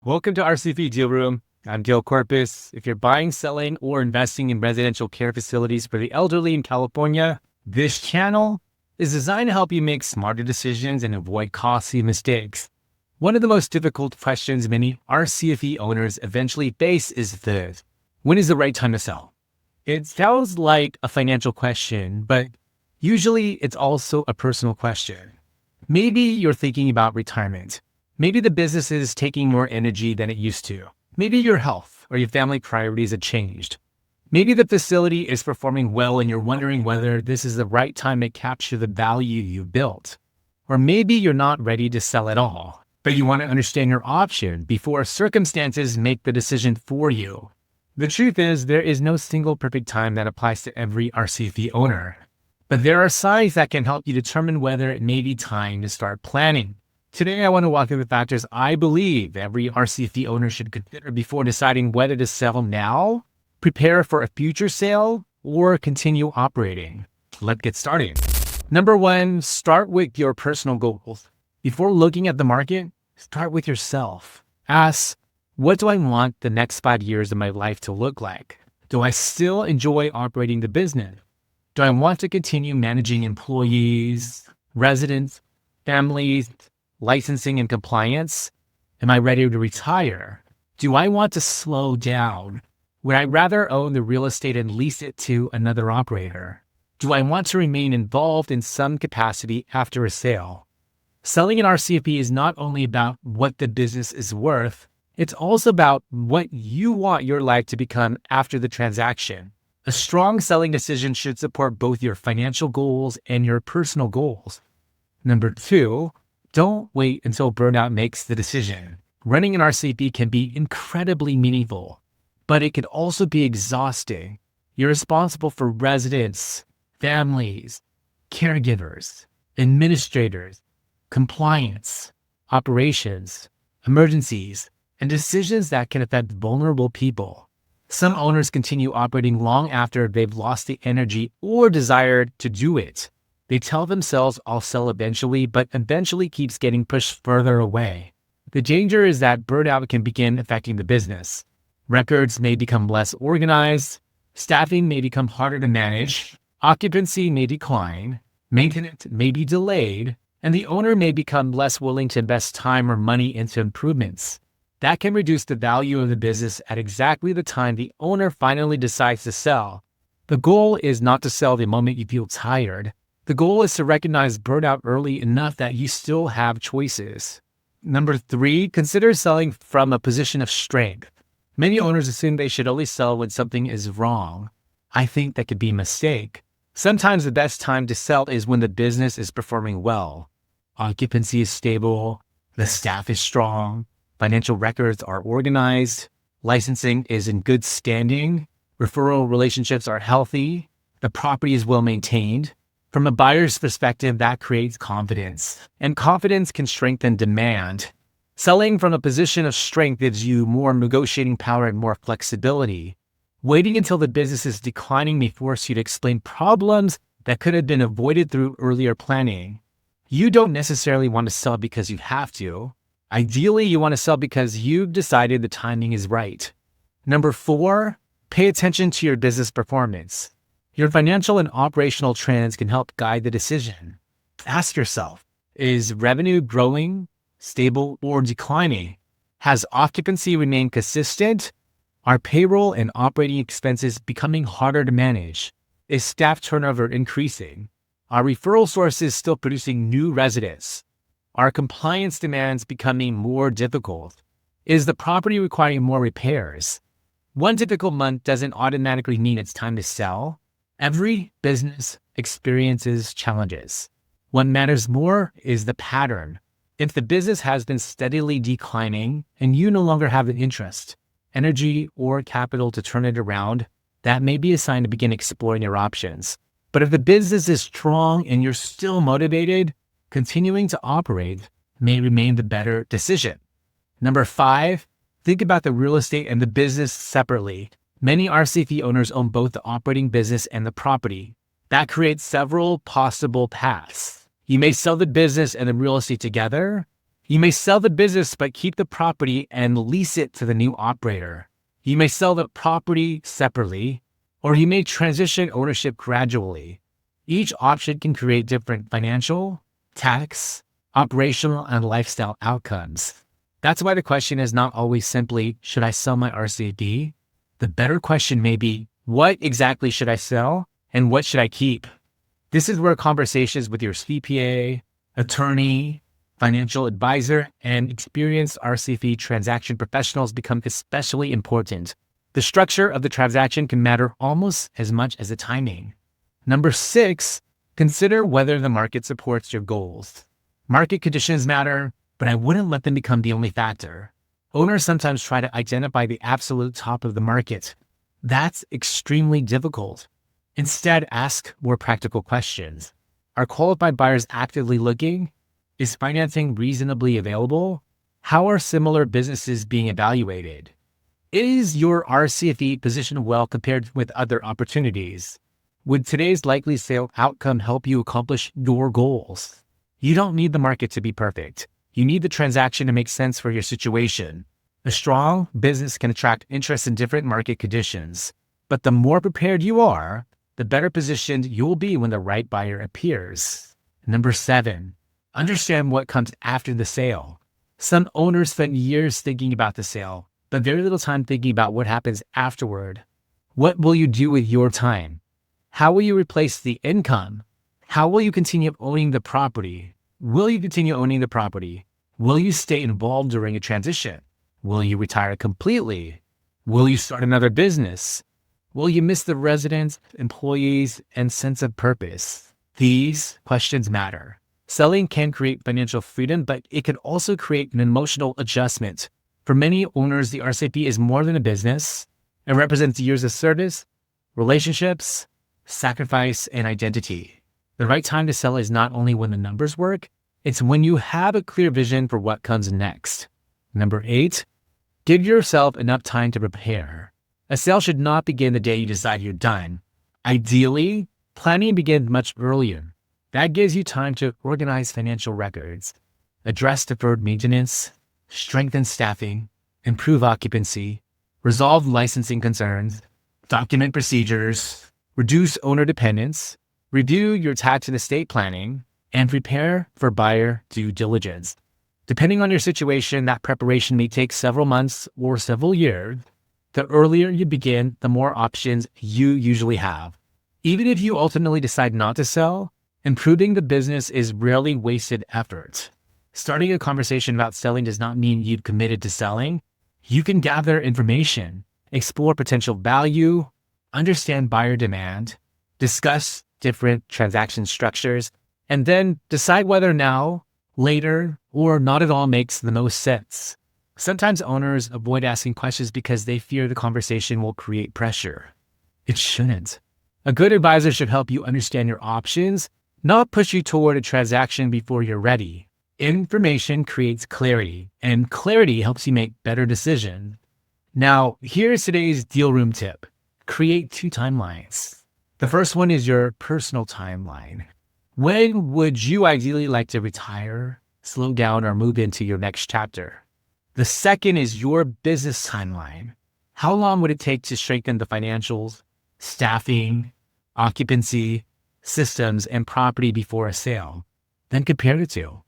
Welcome to RCFE Deal Room. I'm Corpus. If you're buying, selling, or investing in residential care facilities for the elderly in California, this channel is designed to help you make smarter decisions and avoid costly mistakes. One of the most difficult questions many RCFE owners eventually face is this: when is the right time to sell? It sounds like a financial question, but usually it's also a personal question. Maybe you're thinking about retirement. Maybe the business is taking more energy than it used to. Maybe your health or your family priorities have changed. Maybe the facility is performing well and you're wondering whether this is the right time to capture the value you built. Or maybe you're not ready to sell at all, but you want to understand your option before circumstances make the decision for you. The truth is, there is no single perfect time that applies to every RCFE owner. But there are signs that can help you determine whether it may be time to start planning. Today, I want to walk through the factors I believe every RCFE owner should consider before deciding whether to sell now, prepare for a future sale, or continue operating. Let's get started. Number one, start with your personal goals. Before looking at the market, start with yourself. Ask, what do I want the next 5 years of my life to look like? Do I still enjoy operating the business? Do I want to continue managing employees, residents, families, licensing and compliance? Am I ready to retire? Do I want to slow down? Would I rather own the real estate and lease it to another operator? Do I want to remain involved in some capacity after a sale? Selling an RCFE is not only about what the business is worth, it's also about what you want your life to become after the transaction. A strong selling decision should support both your financial goals and your personal goals. Number two, don't wait until burnout makes the decision. Running an RCFE can be incredibly meaningful, but it can also be exhausting. You're responsible for residents, families, caregivers, administrators, compliance, operations, emergencies, and decisions that can affect vulnerable people. Some owners continue operating long after they've lost the energy or desire to do it. They tell themselves, I'll sell eventually, but eventually keeps getting pushed further away. The danger is that burnout can begin affecting the business. Records may become less organized, staffing may become harder to manage, occupancy may decline, maintenance may be delayed, and the owner may become less willing to invest time or money into improvements. That can reduce the value of the business at exactly the time the owner finally decides to sell. The goal is not to sell the moment you feel tired. The goal is to recognize burnout early enough that you still have choices. Number three, consider selling from a position of strength. Many owners assume they should only sell when something is wrong. I think that could be a mistake. Sometimes the best time to sell is when the business is performing well. Occupancy is stable, the staff is strong, financial records are organized, licensing is in good standing, referral relationships are healthy, the property is well maintained. From a buyer's perspective, that creates confidence, and confidence can strengthen demand. Selling from a position of strength gives you more negotiating power and more flexibility. Waiting until the business is declining may force you to explain problems that could have been avoided through earlier planning. You don't necessarily want to sell because you have to. Ideally, you want to sell because you've decided the timing is right. Number four, pay attention to your business performance. Your financial and operational trends can help guide the decision. Ask yourself, is revenue growing, stable, or declining? Has occupancy remained consistent? Are payroll and operating expenses becoming harder to manage? Is staff turnover increasing? Are referral sources still producing new residents? Are compliance demands becoming more difficult? Is the property requiring more repairs? One difficult month doesn't automatically mean it's time to sell. Every business experiences challenges. What matters more is the pattern. If the business has been steadily declining and you no longer have an interest, energy, or capital to turn it around, that may be a sign to begin exploring your options. But if the business is strong and you're still motivated, continuing to operate may remain the better decision. Number five, think about the real estate and the business separately. Many RCFE owners own both the operating business and the property. That creates several possible paths. You may sell the business and the real estate together. You may sell the business but keep the property and lease it to the new operator. You may sell the property separately, or you may transition ownership gradually. Each option can create different financial, tax, operational, and lifestyle outcomes. That's why the question is not always simply, should I sell my RCFE? The better question may be, what exactly should I sell and what should I keep? This is where conversations with your CPA, attorney, financial advisor, and experienced RCFE transaction professionals become especially important. The structure of the transaction can matter almost as much as the timing. Number 6, consider whether the market supports your goals. Market conditions matter, but I wouldn't let them become the only factor. Owners sometimes try to identify the absolute top of the market. That's extremely difficult. Instead, ask more practical questions. Are qualified buyers actively looking? Is financing reasonably available? How are similar businesses being evaluated? Is your RCFE positioned well compared with other opportunities? Would today's likely sale outcome help you accomplish your goals? You don't need the market to be perfect. You need the transaction to make sense for your situation. A strong business can attract interest in different market conditions, but the more prepared you are, the better positioned you'll be when the right buyer appears. Number 7, understand what comes after the sale. Some owners spend years thinking about the sale, but very little time thinking about what happens afterward. What will you do with your time? How will you replace the income? How will you continue owning the property? Will you continue owning the property? Will you stay involved during a transition? Will you retire completely? Will you start another business? Will you miss the residents, employees, and sense of purpose? These questions matter. Selling can create financial freedom, but it can also create an emotional adjustment. For many owners, the RCFE is more than a business. It represents years of service, relationships, sacrifice, and identity. The right time to sell is not only when the numbers work, it's when you have a clear vision for what comes next. Number 8, give yourself enough time to prepare. A sale should not begin the day you decide you're done. Ideally, planning begins much earlier. That gives you time to organize financial records, address deferred maintenance, strengthen staffing, improve occupancy, resolve licensing concerns, document procedures, reduce owner dependence, review your tax and estate planning, and prepare for buyer due diligence. Depending on your situation, that preparation may take several months or several years. The earlier you begin, the more options you usually have. Even if you ultimately decide not to sell, improving the business is rarely wasted effort. Starting a conversation about selling does not mean you've committed to selling. You can gather information, explore potential value, understand buyer demand, discuss different transaction structures, and then decide whether now, later, or not at all makes the most sense. Sometimes owners avoid asking questions because they fear the conversation will create pressure. It shouldn't. A good advisor should help you understand your options, not push you toward a transaction before you're ready. Information creates clarity, and clarity helps you make better decisions. Now, here's today's deal room tip. Create 2 timelines. The first one is your personal timeline. When would you ideally like to retire, slow down, or move into your next chapter? The second is your business timeline. How long would it take to strengthen the financials, staffing, occupancy, systems, and property before a sale? Then compare the two.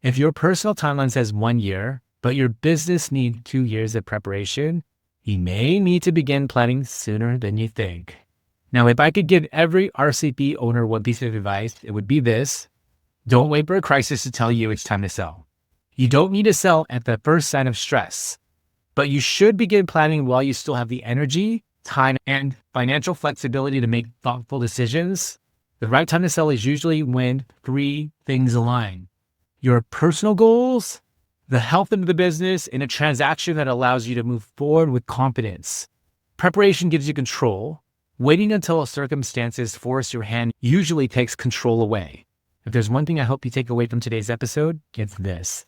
If your personal timeline says 1 year, but your business needs 2 years of preparation, you may need to begin planning sooner than you think. Now, if I could give every RCFE owner one piece of advice, it would be this. Don't wait for a crisis to tell you it's time to sell. You don't need to sell at the first sign of stress, but you should begin planning while you still have the energy, time, and financial flexibility to make thoughtful decisions. The right time to sell is usually when 3 things align: your personal goals, the health of the business, and a transaction that allows you to move forward with confidence. Preparation gives you control. Waiting until circumstances force your hand usually takes control away. If there's one thing I hope you take away from today's episode, it's this.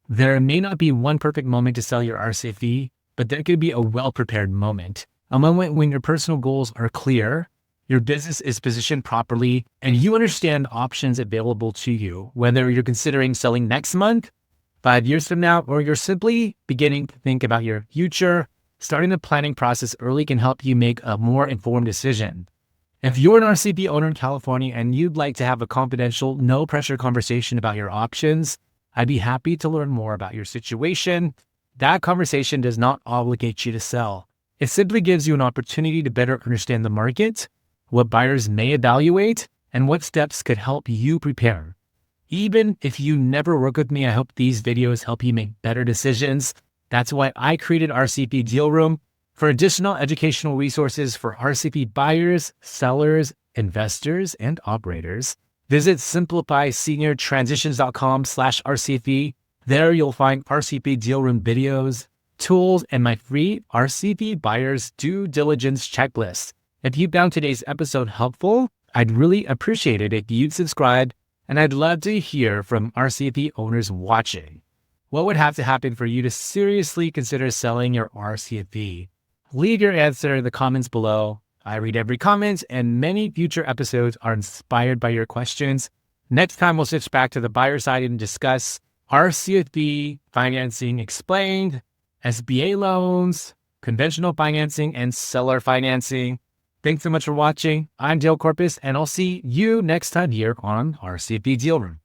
There may not be one perfect moment to sell your RCFE, but there could be a well-prepared moment. A moment when your personal goals are clear, your business is positioned properly, and you understand options available to you, whether you're considering selling next month, 5 years from now, or you're simply beginning to think about your future, starting the planning process early can help you make a more informed decision. If you're an RCFE owner in California and you'd like to have a confidential, no-pressure conversation about your options, I'd be happy to learn more about your situation. That conversation does not obligate you to sell. It simply gives you an opportunity to better understand the market, what buyers may evaluate, and what steps could help you prepare. Even if you never work with me, I hope these videos help you make better decisions. That's why I created RCFE Deal Room. For additional educational resources for RCFE buyers, sellers, investors, and operators, visit simplifyseniortransitions.com/RCFE. There you'll find RCFE Deal Room videos, tools, and my free RCFE buyers due diligence checklist. If you found today's episode helpful, I'd really appreciate it if you'd subscribe, and I'd love to hear from RCFE owners watching. What would have to happen for you to seriously consider selling your RCFE? Leave your answer in the comments below. I read every comment, and many future episodes are inspired by your questions. Next time, we'll switch back to the buyer side and discuss RCFE financing explained, SBA loans, conventional financing, and seller financing. Thanks so much for watching. I'm Dale Corpus, and I'll see you next time here on RCFE Deal Room.